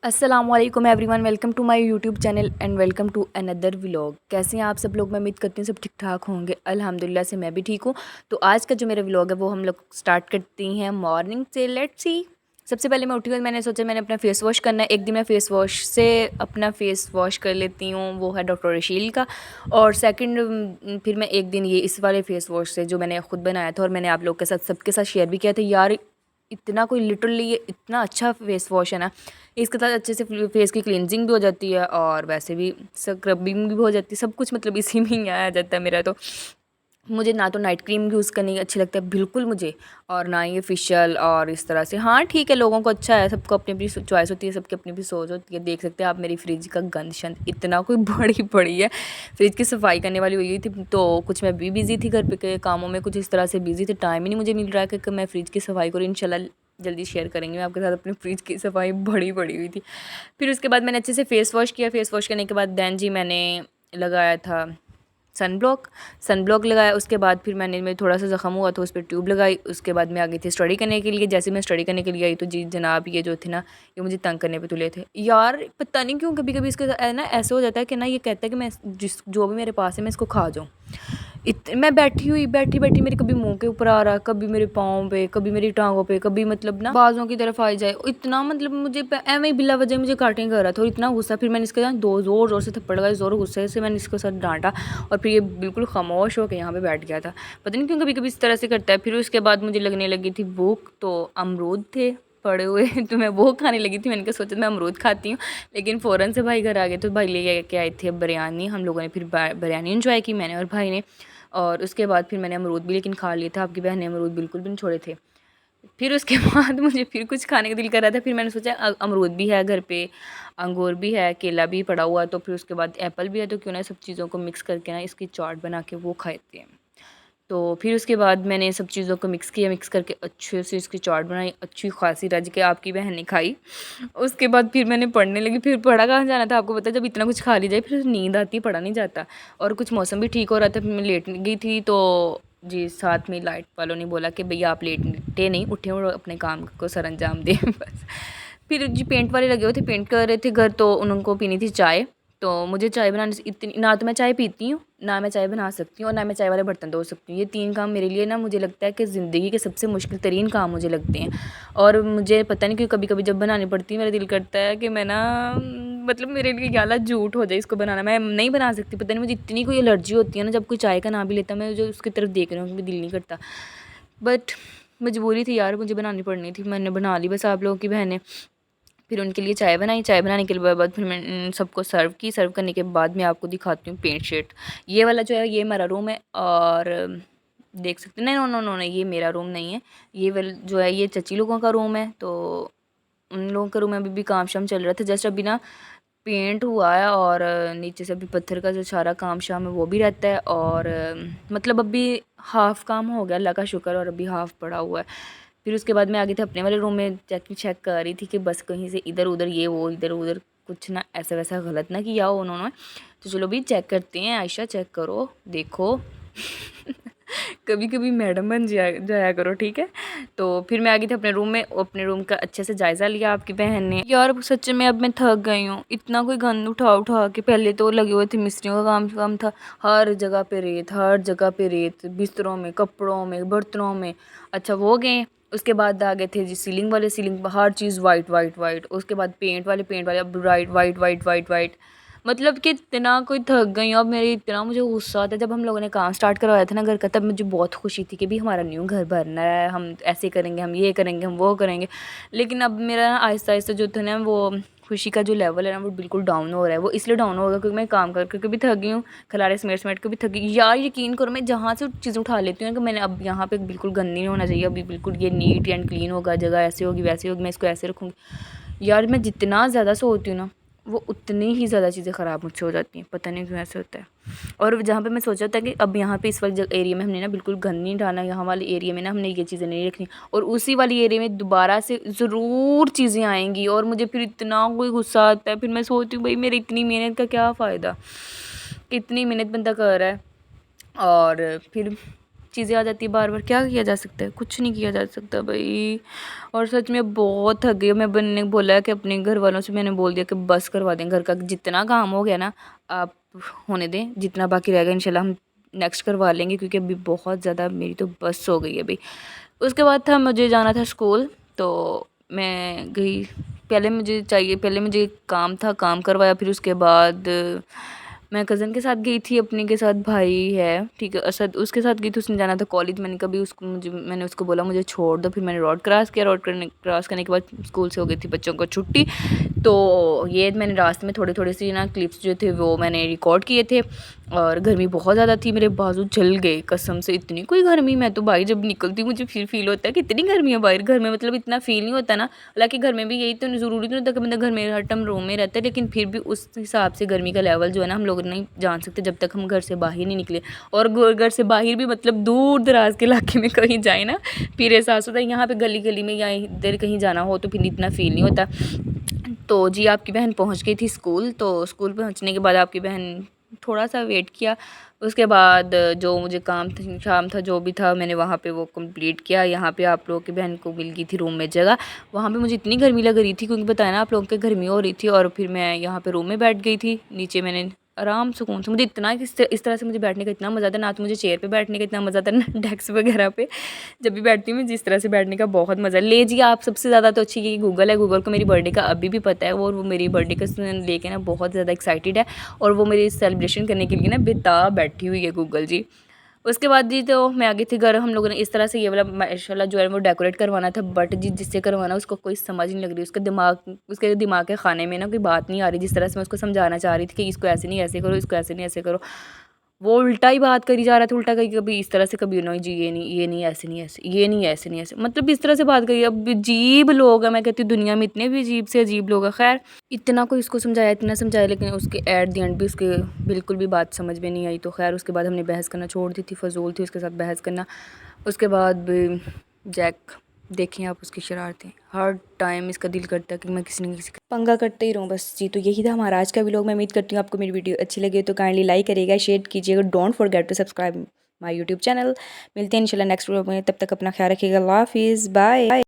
अस्सलामुअलैकुम everyone, welcome to my YouTube channel and welcome to another vlog. कैसे हैं आप सब लोग? मैं उम्मीद करती हूँ सब ठीक ठाक होंगे। अल्हम्दुलिल्लाह से मैं भी ठीक हूँ। तो आज का जो मेरा व्लॉग है वो हम लोग स्टार्ट करती हैं मॉर्निंग से। Let's see. सबसे पहले मैं उठी और मैंने सोचा मैंने अपना फेस वॉश करना है। एक दिन मैं फेस वॉश से अपना फेस वॉश कर लेती हूँ, वो है डॉक्टर रशील का। और सेकंड फिर मैं एक दिन ये इस वाले फेस वॉश से जो मैंने ख़ुद बनाया था और मैंने आप लोग के साथ सबके साथ शेयर भी किया था। यार इतना कोई लिटरली ये इतना अच्छा फेस वॉश है ना, इसके साथ अच्छे से फेस की क्लिनजिंग भी हो जाती है और वैसे भी स्क्रबिंग भी हो जाती है। सब कुछ मतलब इसी में ही आ जाता है मेरा। तो मुझे ना तो नाइट क्रीम यूज़ करनी अच्छी लगता है बिल्कुल मुझे, और ना ये फेशियल और इस तरह से। हाँ ठीक है, लोगों को अच्छा है, सबको अपनी अपनी चॉइस होती है, सबकी अपनी अपनी सोच होती है। देख सकते हैं आप मेरी फ्रिज का गंद शंद इतना कोई बड़ी पड़ी है। फ्रिज की सफाई करने वाली हुई थी तो कुछ मैं भी बिज़ी थी घर पे के कामों में, कुछ इस तरह से बिज़ी थी, टाइम ही नहीं मुझे मिल रहा है कि मैं फ्रिज की सफाई करूँ। इंशाल्लाह जल्दी शेयर करेंगे मैं आपके साथ अपनी फ्रिज की सफाई बड़ी पड़ी हुई थी। फिर उसके बाद मैंने अच्छे से फ़ेस वॉश किया। फ़ेस वॉश करने के बाद दैन जी मैंने लगाया था सन ब्लॉक लगाया। उसके बाद फिर मैं थोड़ा सा ज़ख़म हुआ तो उस पर ट्यूब लगाई। उसके बाद मैं आ गई थी स्टडी करने के लिए। जैसे मैं स्टडी करने के लिए आई तो जी जनाब ये जो थे ना, ये मुझे तंग करने पे तुले थे। यार पता नहीं क्यों कभी कभी इसके ना ऐसे हो जाता है कि ना ये कहता है कि मैं जो भी मेरे पास है मैं इसको खा जाऊँ। मैं बैठी बैठी मेरे कभी मुंह के ऊपर आ रहा, कभी मेरे पाँव पे, कभी मेरी टांगों पे, कभी मतलब ना बाजों की तरफ आ जाए। इतना मतलब मुझे एवं ही बिला वजह मुझे काटने कर रहा था और इतना गुस्सा। फिर मैंने इसके साथ दो ज़ोर ज़ोर से थप्पड़ लगाए, ज़ोर गुस्से से मैंने इसके साथ डांटा और फिर ये बिल्कुल खामोश होकर यहाँ पे बैठ गया था। पता नहीं क्यों कभी कभी इस तरह से करता है। फिर उसके बाद मुझे लगने लगी थी भूख, तो अमरूद थे पड़े हुए तो मैं वो खाने लगी थी। मैंने कहा सोचा मैं अमरूद खाती हूँ, लेकिन फ़ौरन से भाई घर आ गए तो भाई ले के आए थे बिरयानी। हम लोगों ने फिर बिरयानी इंजॉय की, मैंने और भाई ने। और उसके बाद फिर मैंने अमरूद भी लेकिन खा लिए था। आपकी बहन ने अमरूद बिल्कुल भी नहीं छोड़े थे। फिर उसके बाद मुझे फिर कुछ खाने का दिल कर रहा था। फिर मैंने सोचा अमरूद भी है घर पे, अंगूर भी है, केला भी पड़ा हुआ, तो फिर उसके बाद एप्पल भी है, तो क्यों ना सब चीज़ों को मिक्स करके ना इसकी चाट बना के वो खाते हैं। तो फिर उसके बाद मैंने सब चीज़ों को मिक्स किया, मिक्स करके अच्छे से इसकी चाट बनाई, अच्छी खासी रज के आपकी बहन ने खाई। उसके बाद फिर मैंने पढ़ने लगी। फिर पढ़ा कहाँ जाना था, आपको पता है जब इतना कुछ खा ली जाए फिर नींद आती है, पढ़ा नहीं जाता। और कुछ मौसम भी ठीक हो रहा था, फिर मैं लेट गई थी तो जी साथ में लाइट वालों ने बोला कि भैया आप लेटे नहीं, उठे और अपने काम को सर अंजाम दें बस। फिर जी पेंट वाले लगे हुए थे, पेंट कर रहे थे घर, तो उनको पीनी थी चाय। तो मुझे चाय बनाने से इतनी ना तो मैं चाय पीती हूँ, ना मैं चाय बना सकती हूँ, और ना मैं चाय वाले बर्तन धो सकती हूँ। ये तीन काम मेरे लिए ना मुझे लगता है कि ज़िंदगी के सबसे मुश्किल तरीन काम मुझे लगते हैं। और मुझे पता नहीं क्यों कभी कभी जब बनानी पड़ती है मेरा दिल करता है कि मैं ना मतलब मेरे लिए ख्याल झूठ हो जाए इसको बनाना, मैं नहीं बना सकती। पता नहीं मुझे इतनी कोई एलर्जी होती है ना, जब कोई चाय का नाम भी लेता मैं जो उसकी तरफ देख रही हूँ दिल नहीं करता। बट मजबूरी थी यार, मुझे बनानी पड़नी थी, मैंने बना ली बस। आप लोगों की बहनें फिर उनके लिए चाय बनाई। चाय बनाने के बाद फिर मैं सबको सर्व की। सर्व करने के बाद मैं आपको दिखाती हूँ पेंट शेड। ये वाला जो है ये मेरा रूम है, और देख सकते हैं। नहीं नो नो नो नहीं, ये मेरा रूम नहीं है। ये वाला जो है ये चची लोगों का रूम है। तो उन लोगों के रूम में अभी भी काम शाम चल रहा था, जस्ट अभी ना पेंट हुआ है, और नीचे से अभी पत्थर का जो सारा काम शाम है वो भी रहता है। और मतलब अभी हाफ़ काम हो गया, अल्लाह का शुक्र, और अभी हाफ़ पड़ा हुआ है। फिर उसके बाद मैं आ गई थी अपने वाले रूम में, चेक कर रही थी कि बस कहीं से इधर उधर ये वो इधर उधर कुछ ना ऐसा वैसा गलत ना किया हो उन्होंने। तो चलो भी चेक करते हैं। आयशा चेक करो, देखो कभी कभी मैडम बन जाया करो, ठीक है। तो फिर मैं आ गई थी अपने रूम में, अपने रूम का अच्छे से जायज़ा लिया आपकी बहन ने। यार सच में अब मैं थक गई हूँ, इतना कोई गंद उठा उठा के। पहले तो लगे हुए थे मिस्त्रियों का काम था, हर जगह पे रेत, हर जगह पे रेत, बिस्तरों में, कपड़ों में, बर्तनों में। अच्छा वो गए। उसके बाद आ गए थे जी सीलिंग वाले, सीलिंग हर चीज़ वाइट वाइट वाइट। उसके बाद पेंट वाले अब white white white white white. मतलब कि इतना कोई थक गई अब मेरी, इतना मुझे गुस्सा आता है। जब हम लोगों ने काम स्टार्ट करवाया था ना घर का, तब मुझे बहुत खुशी थी कि भी हमारा न्यू घर बनना है, हम ऐसे करेंगे, हम ये करेंगे, हम वो करेंगे। लेकिन अब मेरा आहिस्ता आहिस्ता जो था ना वो खुशी का जो लेवल है ना वो बिल्कुल डाउन हो रहा है। वो इसलिए डाउन होगा क्योंकि मैं काम कर करके भी थक गई हूँ, खलारे समेट समेट के भी थक गई। यार यकीन करो मैं जहाँ से चीज़ उठा लेती हूँ कि मैंने अब यहाँ पे बिल्कुल गंदी नहीं होना चाहिए, अभी बिल्कुल ये नीट एंड क्लीन होगा, जगह ऐसे होगी वैसे होगी, मैं इसको ऐसे रखूँगी। यार मैं जितना ज़्यादा सोती हूँ ना वो उतनी ही ज़्यादा चीज़ें ख़राब मुझसे हो जाती हैं, पता नहीं क्यों ऐसे होता है। और जहाँ पे मैं सोचा था कि अब यहाँ पे इस वाले एरिया में हमने ना बिल्कुल गंद नहीं डालना, यहाँ वाले एरिया में ना हमने ये चीज़ें नहीं रखनी, और उसी वाली एरिया में दोबारा से ज़रूर चीज़ें आएंगी, और मुझे फिर इतना कोई गुस्सा आता है। फिर मैं सोचती हूँ भाई मेरी इतनी मेहनत का क्या फ़ायदा, कितनी मेहनत बंदा कर रहा है। और फिर चीज़ें आ जाती है बार बार, क्या किया जा सकता है, कुछ नहीं किया जा सकता भाई। और सच में बहुत थक गई। मैं बनने बोला कि अपने घर वालों से मैंने बोल दिया कि बस करवा दें, घर का जितना काम हो गया ना आप होने दें, जितना बाकी रहेगा इंशाल्लाह हम नेक्स्ट करवा लेंगे, क्योंकि अभी बहुत ज़्यादा मेरी तो बस हो गई है अभी। उसके बाद था मुझे जाना था स्कूल, तो मैं गई। पहले मुझे काम था, काम करवाया, फिर उसके बाद मैं कज़न के साथ गई थी, अपने के साथ भाई है ठीक है असद, उसके साथ गई थी। उसने जाना था कॉलेज। मैंने उसको बोला मुझे छोड़ दो। फिर मैंने रोड क्रॉस किया। क्रॉस करने के बाद स्कूल से हो गई थी बच्चों को छुट्टी। तो ये मैंने रास्ते में थोड़े थोड़े से ना क्लिप्स जो थे वो मैंने रिकॉर्ड किए थे। और गर्मी बहुत ज़्यादा थी, मेरे बाजू जल गए कसम से, इतनी कोई गर्मी। मैं तो भाई जब निकलती मुझे फिर फील होता है कि इतनी गर्मी है बाहर। घर में मतलब इतना फील नहीं होता ना, हालांकि घर में भी यही तो ज़रूरी नहीं होता कि बंदा घर में हर टाइम रूम में रहता है, लेकिन फिर भी उस हिसाब से गर्मी का लेवल जो है ना हम लोग नहीं जान सकते जब तक हम घर से बाहर नहीं निकले। और घर से बाहर भी मतलब दूर दराज के इलाके में कहीं जाए ना, फिर एहसास होता है। यहाँ पे गली गली में या इधर कहीं जाना हो तो फिर इतना फील नहीं होता। तो जी आपकी बहन पहुँच गई थी स्कूल। तो स्कूल पहुँचने के बाद आपकी बहन थोड़ा सा वेट किया। उसके बाद जो मुझे काम था जो भी था मैंने वहाँ पे वो कंप्लीट किया। यहाँ पे आप लोगों की बहन को मिल गई थी रूम में जगह। वहाँ पे मुझे इतनी गर्मी लग रही थी, क्योंकि बताया ना आप लोगों के गर्मी हो रही थी। और फिर मैं यहाँ पे रूम में बैठ गई थी। नीचे मैंने आराम सुकून से, मुझे इतना इस तरह से मुझे बैठने का इतना मज़ा आता है ना। तो मुझे चेयर पे बैठने का इतना मज़ा आता है ना, डेस्क वगैरह पे जब भी बैठती हूँ जिस तरह से बैठने का बहुत मज़ा ले जी। आप सबसे ज़्यादा तो अच्छी कि गूगल है। गूगल को मेरी बर्थडे का अभी भी पता है, और वो मेरी बर्थडे का लेके ना बहुत ज़्यादा एक्साइटेड है। और वो मेरी सेलिब्रेशन करने के लिए ना बेताब बैठी हुई है गूगल जी। उसके बाद जी तो मैं आ गई थी घर। हम लोगों ने इस तरह से ये वाला माशाल्लाह जो है वो डेकोरेट करवाना था, बट जी जिससे करवाना उसको कोई समझ नहीं लग रही। उसके दिमाग के खाने में ना कोई बात नहीं आ रही। जिस तरह से मैं उसको समझाना चाह रही थी कि इसको ऐसे नहीं ऐसे करो, इसको ऐसे नहीं ऐसे करो, वो उल्टा ही बात करी जा रहा था। उल्टा कहीं कभी इस तरह से, कभी नहीं जी ये नहीं ऐसे नहीं ऐसे, ये नहीं ऐसे नहीं ऐसे, मतलब इस तरह से बात करी। अब अजीब लोग हैं, मैं कहती हूँ दुनिया में इतने भी अजीब से अजीब लोग हैं। खैर इतना कोई इसको समझाया, इतना समझाया, लेकिन उसके एट द एंड भी उसके बिल्कुल भी बात समझ में नहीं आई। तो खैर उसके बाद हमने बहस करना छोड़ दी थी, फजूल थी उसके साथ बहस करना। उसके बाद जैक देखें आप उसकी शरारतें, हर टाइम इसका दिल करता है कि मैं किसी न किसी का पंगा करते ही रहूँ बस जी। तो यही था हमारा आज का व्लॉग। मैं उम्मीद करती हूँ आपको मेरी वीडियो अच्छी लगी तो काइंडली लाइक करिएगा, शेयर कीजिएगा। Don't forget to subscribe my YouTube channel. मिलते हैं इंशाल्लाह नेक्स्ट व्लॉग में, तब तक अपना ख्याल रखिएगा। अल्लाह हाफिज़, बाय।